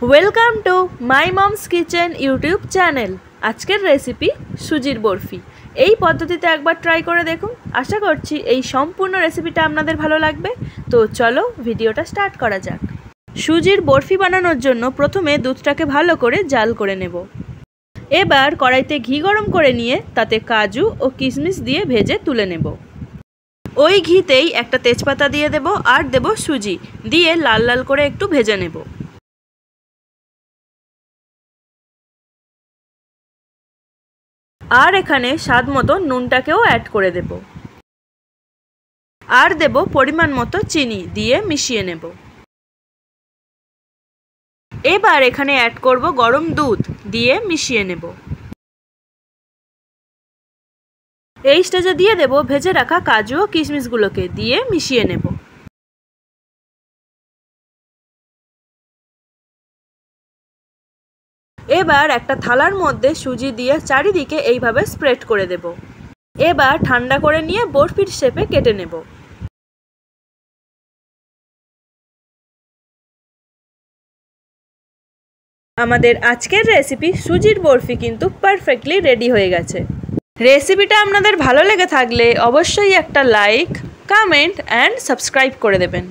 Welcome to my moms kitchen YouTube channel. আজকের recipe সুজির বরফি। এই পদ্ধতিতে একবার ট্রাই করে দেখুন। আশা করছি এই সম্পূর্ণ রেসিপিটা আপনাদের ভালো লাগবে। তো চলো ভিডিওটা স্টার্ট করা যাক। সুজির বরফি বানানোর জন্য প্রথমে দুধটাকে ভালো করে জাল করে নেব। এবার কড়াইতে ঘি গরম করে নিয়ে তাতে কাজু ও কিশমিশ দিয়ে ভেজে তুলে নেব। ওই ঘিতেই একটা তেজপাতা দিয়ে দেব আর দেব সুজি, দিয়ে লাল লাল করে একটু ভেজে নেব। আর এখানে স্বাদ মতো নুনটাকেও অ্যাড করে দেব। আর দেব পরিমাণ মতো চিনি, দিয়ে মিশিয়ে নেব। এবার এখানে অ্যাড করব গরম দুধ, দিয়ে মিশিয়ে নেব। এই স্টেজে দিয়ে দেব ভেজে রাখা কাজু ও কিশমিশগুলোকে, দিয়ে মিশিয়ে নেব। এবার একটা থালার মধ্যে সুজি দিয়ে চারিদিকে এইভাবে স্প্রেড করে দেব। এবার ঠান্ডা করে নিয়ে বরফির শেপে কেটে নেব। আমাদের আজকের রেসিপি সুজির বরফি কিন্তু পারফেক্টলি রেডি হয়ে গেছে। রেসিপিটা আপনাদের ভালো লেগে থাকলে অবশ্যই একটা লাইক, কমেন্ট অ্যান্ড সাবস্ক্রাইব করে দেবেন।